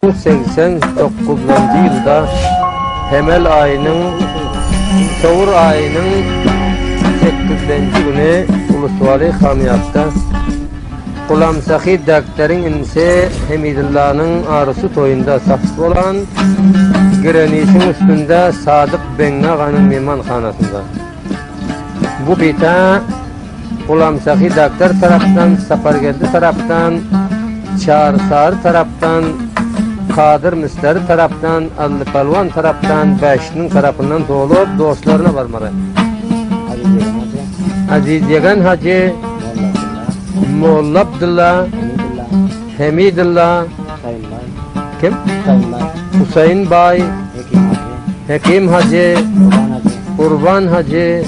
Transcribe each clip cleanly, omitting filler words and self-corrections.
1989 yılda Hemel ayının Savur ayının 8. günü Ulusvali Hamiyat'ta Kulamsaki Daktar'ın inse Hemidullah'ın arısı toyunda saksız olan Gireniş'in üstünde Sadık Ben Ağa'nın mehmanxanasında. Bu bita Kulamsaki Daktar taraftan, Sapargeldi taraftan, Çağrısar taraftan, Kadir Müsteri taraftan, Allı Palvan taraftan, Beşik'in tarafından dolup dostlarına varmalı. Aziz Yegan Hacı, Molla Abdullah, Hamidullah, kim? Hüseyin Bay, Hekim Hacı, Kurban Hacı,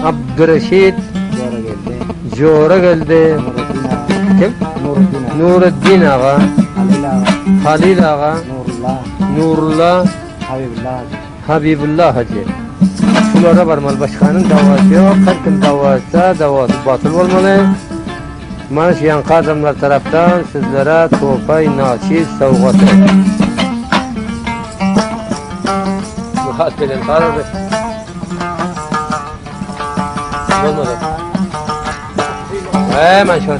Abdurreşit, Jora geldi. Kim? Nuruddin Ağa, Halil Ağa, Nurullah, Habibullah Hacı. Şulara varmalı, başkanın davası yok. Her kim davası, davası batıl olmalı. Manşiyan kadınlar taraftan sizlere topay naçiz savgatı. Muhat bilen kararı. Olmadı. Hemen şöyle.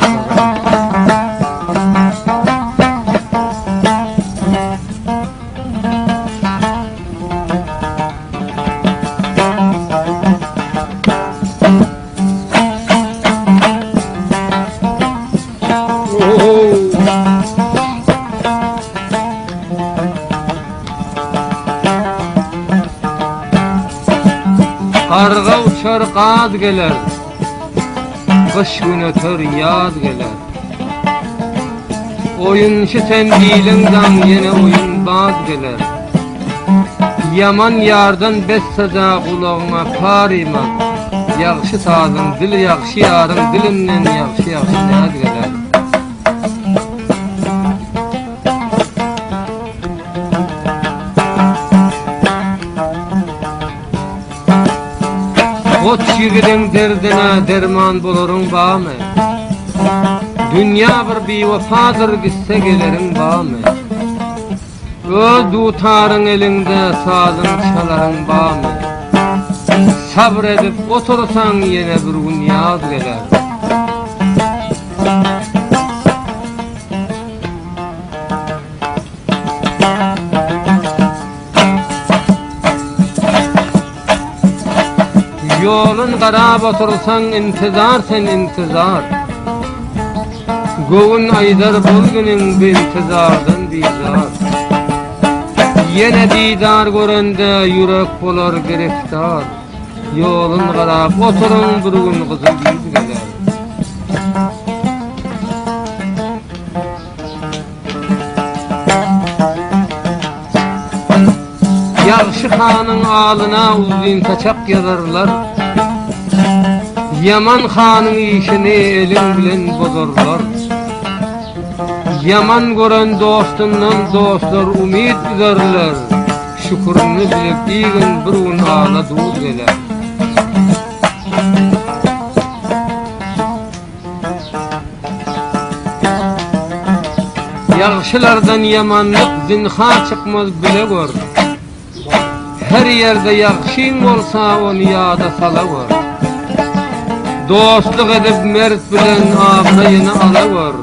Karga uçar qad geler, kış gün öter yaz geler. Oyuncu sen dilinden yine oyun baz geler. Yaman yardan beş sada kulağına par iman. Yaxşı sazın dili yaxşı yarın dilinden yaxşı naz geler. Ot yigidin derdine derman bulurun bağımı. Dünya bir bivafadır gitse gelirin bağımı. Öz dutarın elinde sazın çaların bağımı. Sabredip otursan yine bir gün yaz geler. Yolun qarab otursan intizar sen intizar. Goğun aydar bol günün bir intizardan bizar. Yine didar görende yürek bolar giriftar. Yolun qarab oturun bir gün kızıl yüz geler. Yaxşı xanın alına uzun taçak yazarlar. Yaman xanın işini elin bilen bozarlar. Yaman gören dostundan dostlar umid üzerler. Şükürünü bilip digin bir gün ağla duz geler. Yaxşılardan yamanlık zinha çıkmaz bile gör. Her yerde yaxşın olsa onu yada sala gör. Dostluk edip mert bilen ağrayını ala gör.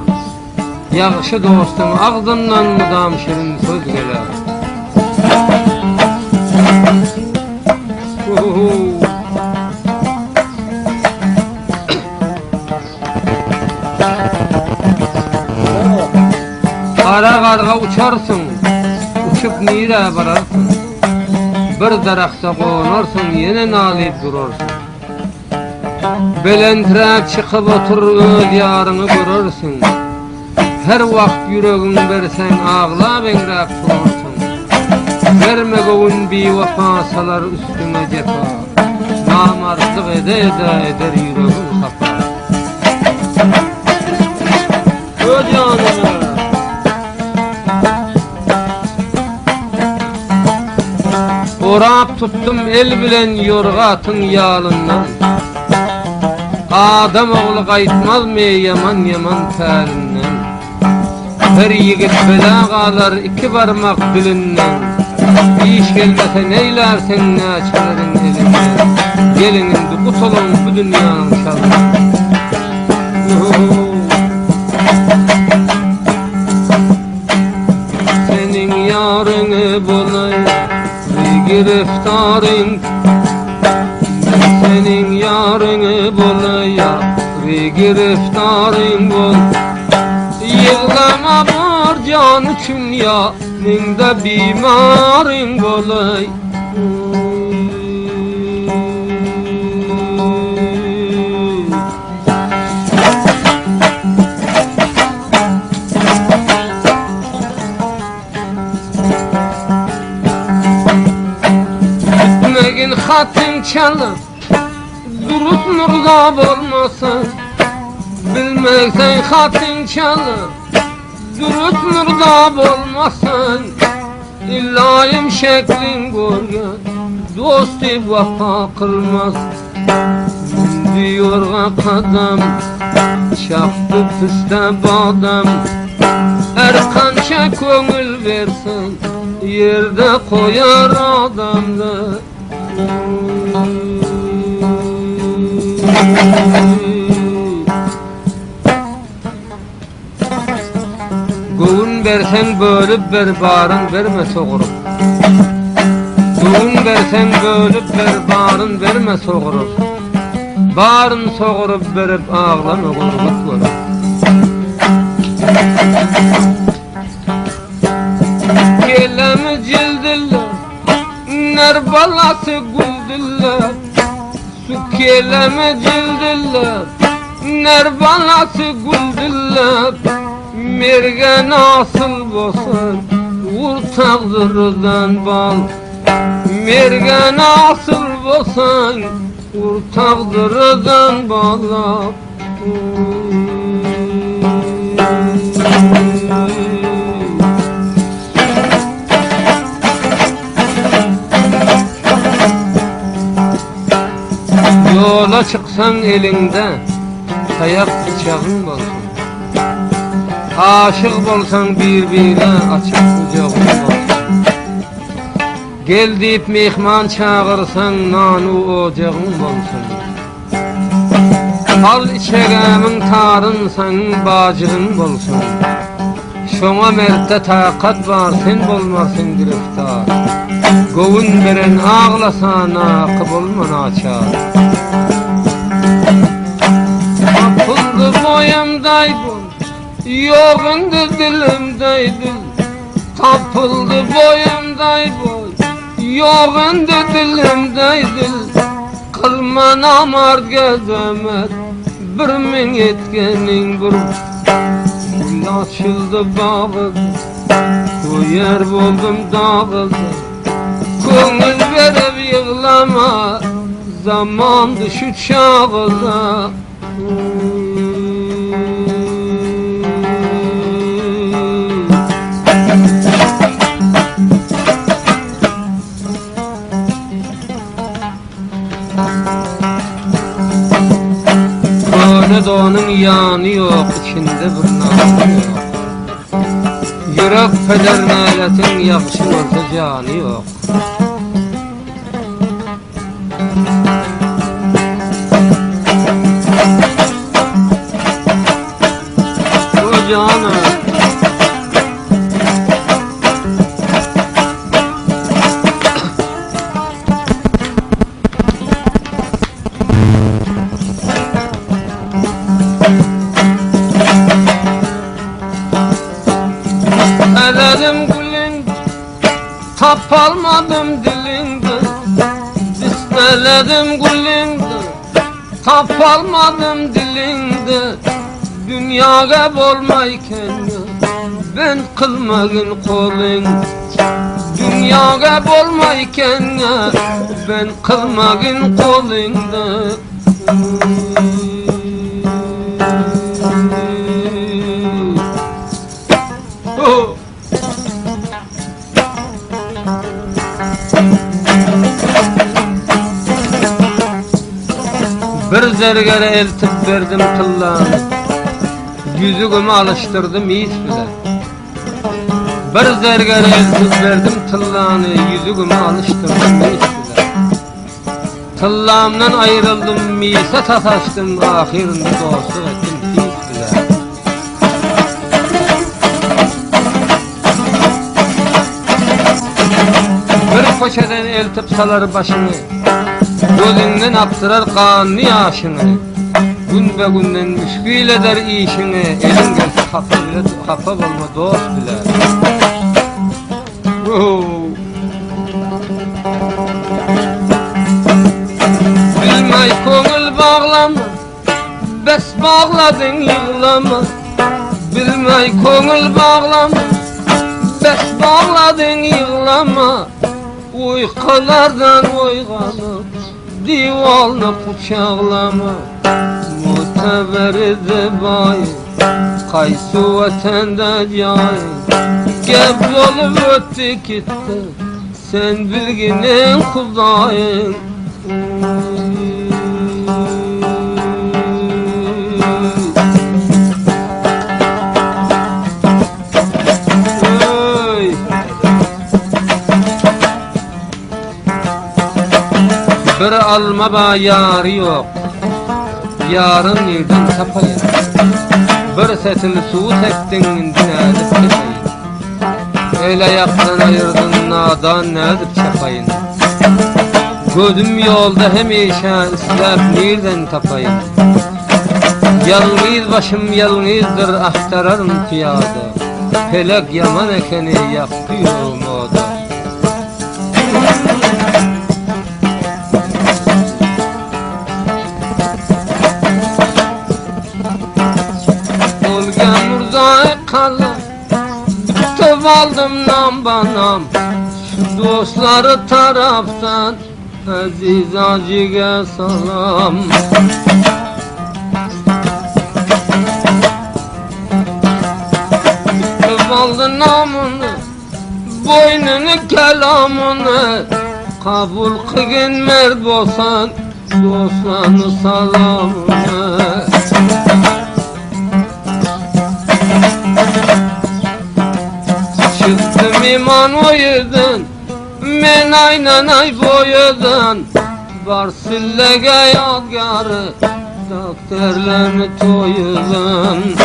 Yaxşı dostun ağzından mudam şirin söz geler. Kara karga uçarsın, uçup nire vararsın. Bir darakta qonarsın, yine nalip durursun. Belentirek çıkıp otur öz yarını görürsün. Her vakt yüreğin versen ağla bengrek durursun. Verme goğun bir vafasalar üstüne cefa. Namartlık eder yüreğin kafa. Öz yanını orap tuttum el bilen yorgatın yalından. Adam oğlu qaytmaz mı yaman yaman tarinden. Her yigit bela qalar iki barmak dilinden. İş gelmese neylersin näçelerin elinden. Gelin indi qutulun bu dünyanın şarından. Senin yarını bulay giriftarın. Senin yarını bulay giriftarın bul. Yıglama var can üçün ya ninde bimarın bolay. Bitmegin hatim çalıp durup nurda bolmasın. Bilmeksen hatim çalıp durup nurda bolmasın. İllayım şeklin görgen dosti vafa kılmaz. Diyorga kadam çaktı piste badam. Erkança köngül versin yerde koyar adamda. Gövün versen bölüp ver barın verme soğurup. Gövün versen bölüp ver barın verme soğurup. Barın soğurup verip ağlama gurbet bolup. Gelemi cildiller ner balası güldiller. Su keleme cildiller ner balası güldiller. Mergen asıl bolsun vur tağdırdan bal. Mergen asıl bolsun vur tağdırdan bal. Yola çıksan elinde tayak bıçağın bolsun. Aşık bolsan birbirine açık kucağın bolsun. Gel deyip mehman çağırsan nanu ocağın bolsun. Al içegemin tarınsan bacığın bolsun. Şoňa merde takat var sen bolmasın giriftar. Gowun beren ağlasana kıbolma naçar. Tapıldı boyamdaydın yoğundu dilimdaydın. Tapıldı boyamdaydın yoğundu dilimdaydın. Kılma namard gezemet bir min etkenin bir. Gül açıldı bağıldı koyar buldum dağıldı. Köngül verip yığlama zaman düşü çağıldı. Böyle doğanın yanı yok, içinde bir namı yok. Yürek feder naletin yakşı olsa canı yok. O canı eledim gülün tapalmadım dilinde. Dismeledim gülün tapalmadım dilinde. Dünyaya bolmayken ben kılmagın kolun. Dünyaya bolmayken ben kılmagın kolunda. Bir zergere eltip verdim kıllan. Yüzüğümü alıştırdım iz bile. Bir zergere kız verdim tıllanı, yüzüğüme alıştırdım meysiler. Tıllamdan ayrıldım, misa tataştım, ahirinde dostu ettim meysiler. Bir koşadan eltip salar başını, gözünden aktırar kanlı yaşını. Gün be günden müşkil eder işini, elin gelse hafa olma dost bile. Bilmey ko'ngil bağlama, bes bağladın yığlama. Bilmey ko'ngil bağlama, bes bağladın yığlama. Uykulardan uyg'onib divolni quchoqlama. Muteberide boy, qaysi vatanda joy, gap bo'lib o'tdi ketdi, sen bilginin Xudoying. Bir alma ba yarı yok, yarın nereden tapayım? Bir setil su tektin dinadip keseyim. Öyle yaktan ayırdın nadan nedip çapayın. Gözüm yolda hemişe ıslap nereden tapayım? Yalnız başım yalnızdır, ahtararım piyada. Felek yaman ekeni yakıyorum oda. Tutup aldım nam banam, şu dostları taraftan aziz acıga salam. Tutup aldı namını, boynunu kelamını, kabul kılgın merd bolsan dostlarını salamını. Çıktım iman oyudun, men aynanay boyudun. Var sillege yadgarı, doktorlarını toyudun.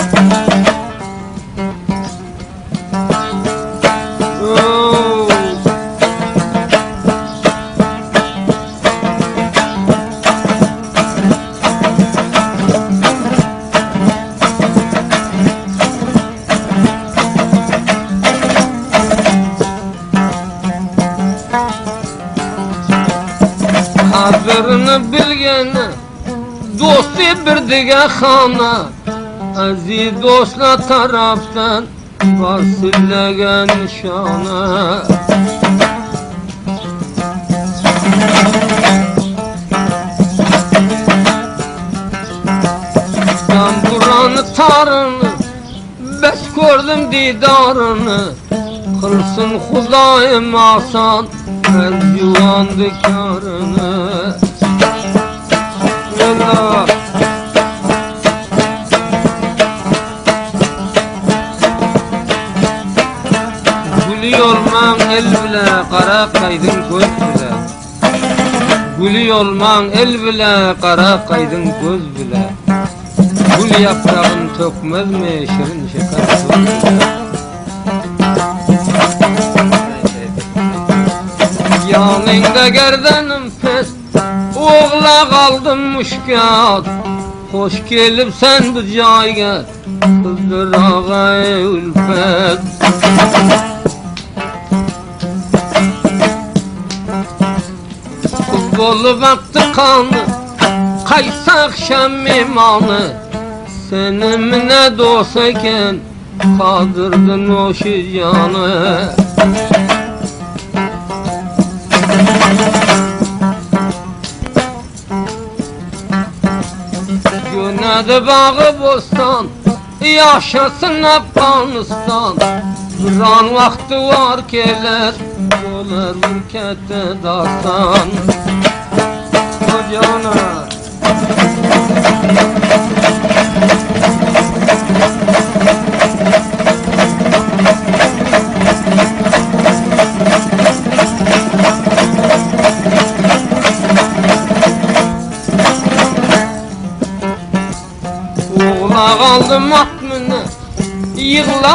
Kadrini bilgeni, dostu bir dige xana. Aziz dostlar taraftan var sillegen nişana. Ben Kur'an'ı tarını, bes gördüm didarını. Kılsın Xudayım asan her yuvandı karını. Allah. Gülü olman el bile, kara kaydın göz bile. Gülü olman el bile, kara kaydın göz bile. Gül yaprağın tökmez mi şirin şeker söz bile. Yanında gerdanım pes, oğla kaldım müşkat. Hoş gelip sen bu cayga, kızdır ağay ülfet. Kız bolu baktı kanı, kaysa akşam imanı. Senimle dostayken, kaldırdın o şicanı. Günadı bağı bostan, yaşasın Afganistan. Bir an vakti var keler, olar ülkete dastan. Hocana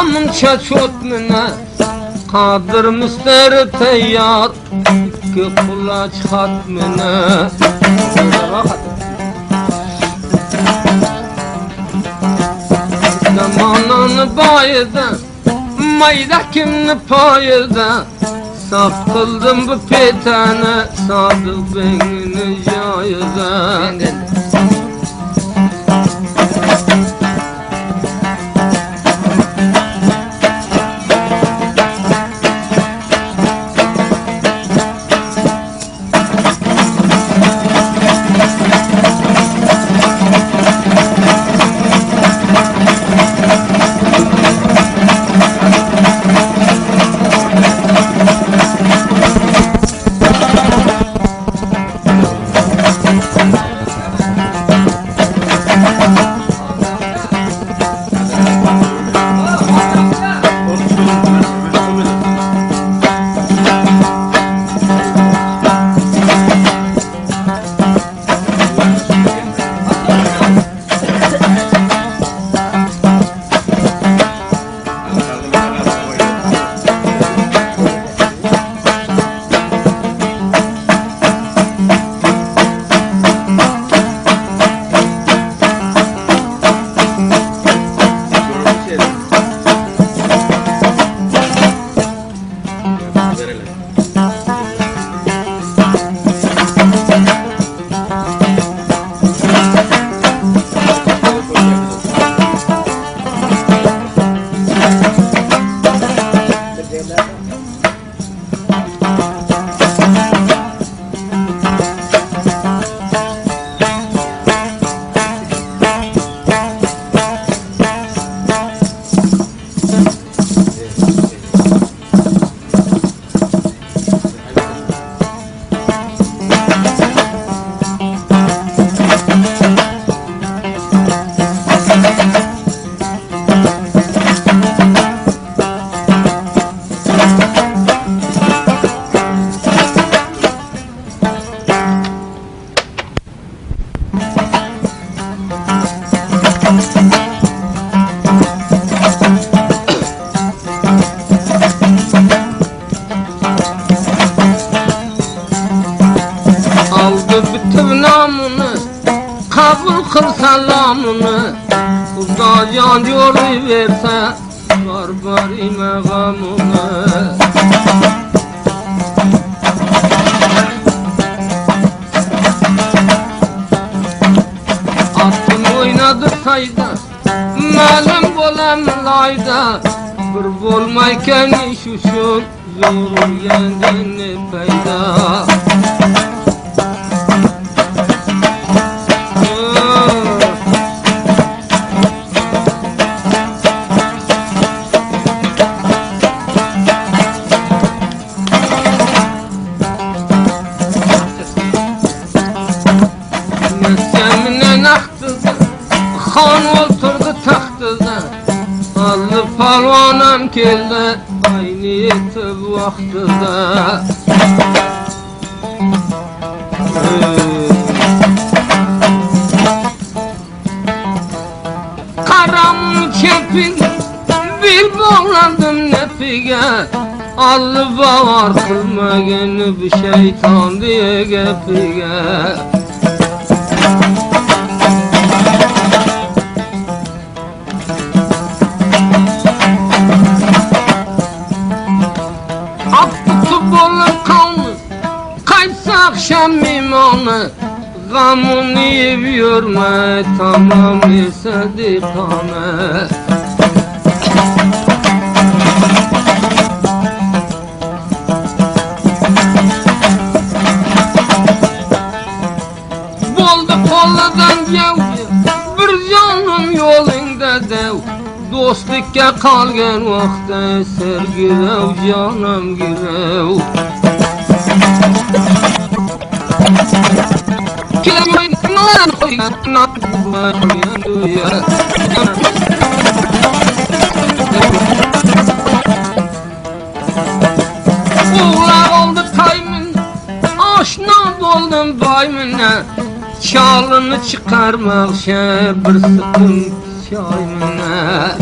Karamın çeçot mine Kadir müsteri teyyar İki kulaç hat mine Zamanını bayıda Mayda kimni payıda Saf kıldım bu petane Sadık benini jayıda Kabul kıl salamını Uzacan yolu verse Var ime gamını Attım oynadı sayda Malum bolam layda Bir bolmayken iş üçün Zorul kendini peyda Xan oturdu taxtıda Allı palvanam keldi Aynı yetib vaxtıda Karamın kepin Bir bağladım nepige Allı bağır kılma geni Bir şeytan diye gepige Akşam imanı Gamını yiyip yorma Tamam ise dikane Boldu kolladan gevdi Bir canım yolunda dev Dostlukka kalgan vaqtda Sergirev canım girev Uğla oldu taymin Aşna doldum baymine Çalını çıkarmak Bir sıkıntı çaymine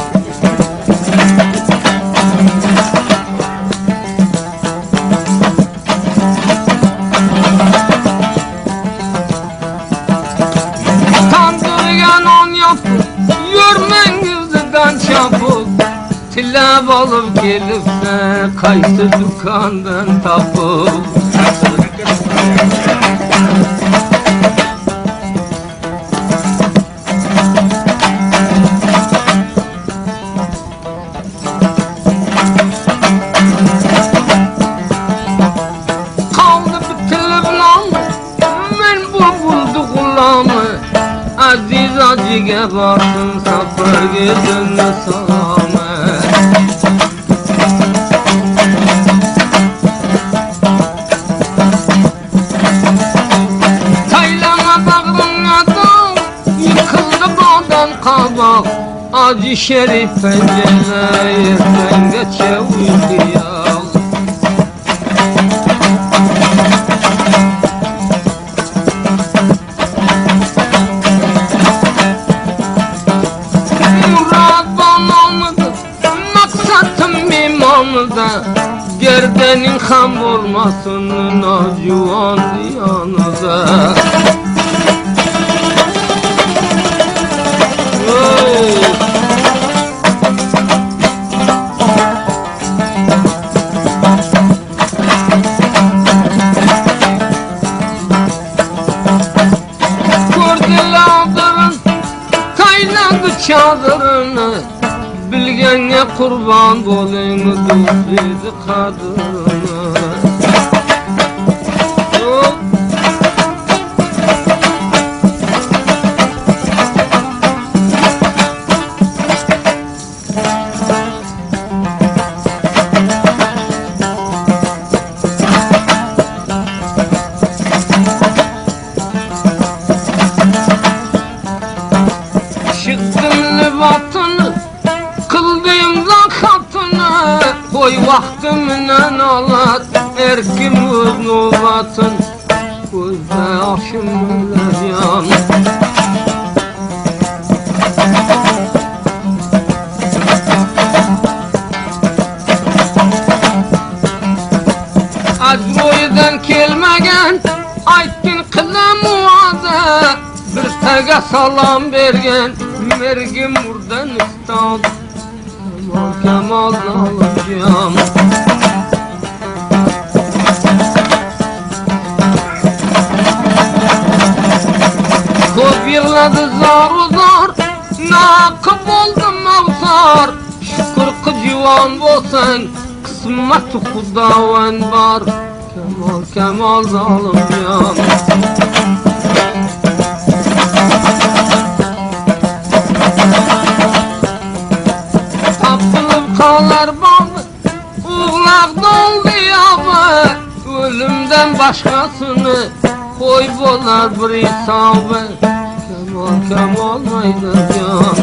alıp gelipse kaysı dükkandan tapıp kaldı bitilip lan men bu buldu kulağımı aziz acıge baktın sapır girdin salamı Taylama bağrına da yıkıldı bağdan kabak acı şerif pencerelerden geçe uykuya Gerdenin ham olmasın nacuvan yanıza Gördüler adırın kaynadı çadırını Bilgenge kurban bolayım dost kadını Çıktım libatını Koy vaktimden alat erkim öz nuvvatın Gözde aşımlar yan Acroy'dan kelmegen ayttin kıla muada Bir tege salam bergen mergim buradan istad Kemal alacağım Kop yılladı zar uzar Nakıp oldum avsar Şükür ki civan bolsan Kısmet kudaven var Kemal alacağım Kalar bağlı, uğlak doldu yavı Ölümden başkasını koy bolar bir hesabı Kemal maydacan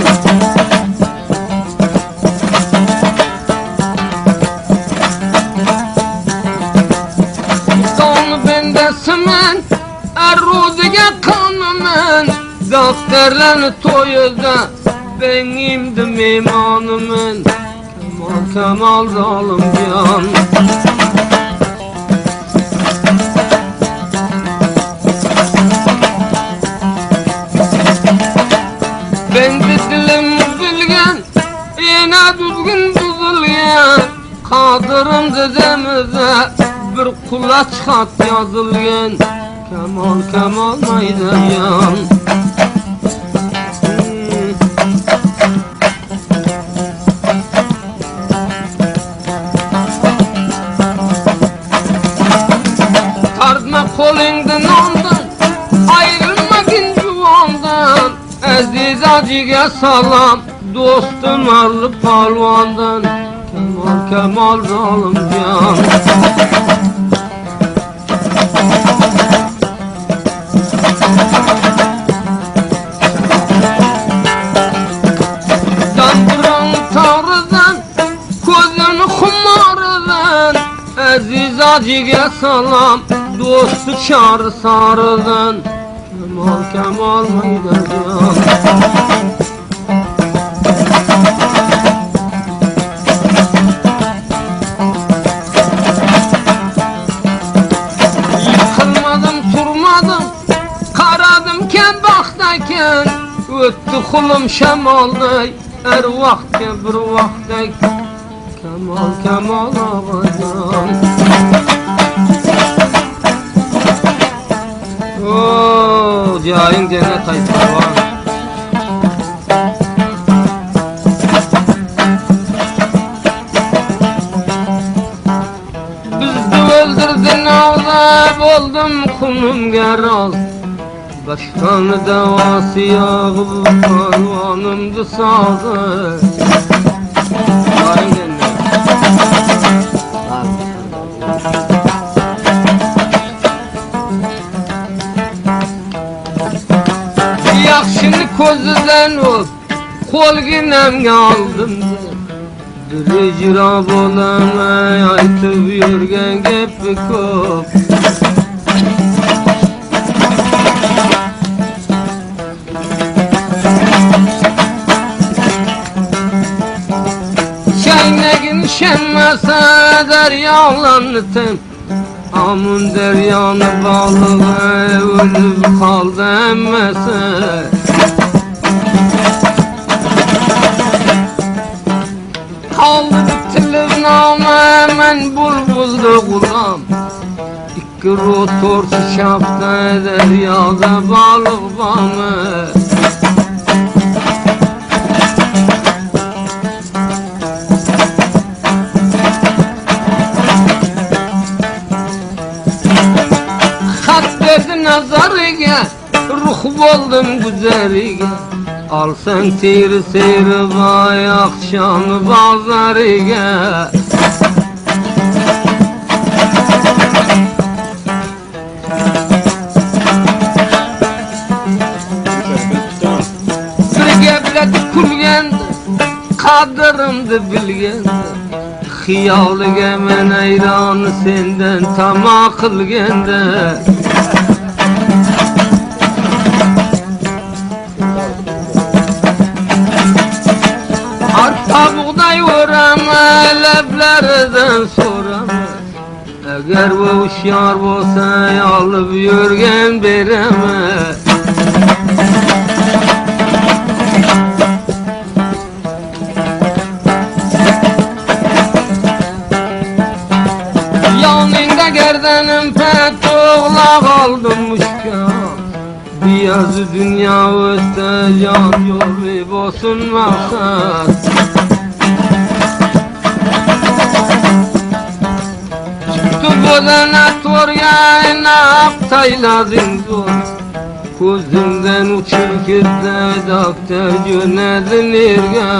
Sultanı bendesimin, errudige kanımın Doktorlarını toyuda benimdim imanımın Kemal zalim can Ben de dilim bilgen yine düzgün buzulgen Kadırım dedemize bir kulaç hat yazılgen Kemal maydayan Kolingden ondan ayrılma juvandan Aziz acıge salam dostum arlı palvandan Kemal zalim can Dandıran tavrıdan Gözünü kumarıdan Aziz acıge salam Dostu çağrı sarıdan Kemal maydacan Yıkılmadım turmadım Karadım ken baktayken Öttü kulum şemalday Her vaktke bir vaktay Kemal Kemal ağacan. Oo, cahil cennet aytarvan. Bizni öldürdün ağzab oldum kunum geraz. Başkanı davası yağıp kanvanımdı sağdı. Cahil cennet. Yaxşını ko'zidan o'p, qo'lginamga oldim. Bir ijro bo'laman, aytib yurgan gapi ko'p. Chaynagin shanmasa daryolarni tem. Amun deryani balığı ölüp kaldı emmese. Kaldı bitilir namı hemen bulbuldu kulağım. İki rotor şafta deryada balık bağımı. Nazarıge, ruh oldum güzerige. Alsan teyri seyri vay akşamı bazarige. Bir gebledi kulgendi, kadırımdı bilgendi. Hiyaliga men ayranı senden tamah kılgendi. Buğday o'rama, lablaridan so'rama. Agar bu hushyor bo'lsa, olib yurgan beraman. Yoningda gardanim pat to'g'laq oldim mushkam. Biyazı dünya o'tsa, jon yo'li bo'lsin maqsad. Bodana torgayna tayladın zor. Ko'zimdan uçur ketdi doktor jo'nadin erga.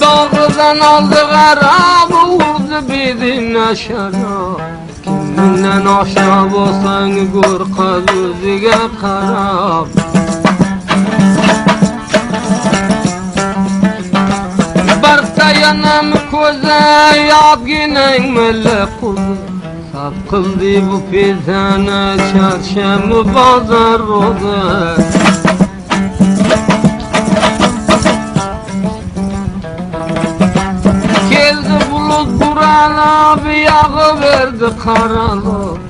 Dağdan aldı qarabı vurdu bedin aşağı. Kimden aşağı olsan gör gözüge qarab. Barda yanam ko'za yog'ginang melek quldi. Saf qildi bu pezana charsham bozor ro'da. Keldi bulut buralab yog'i verdi qaralab.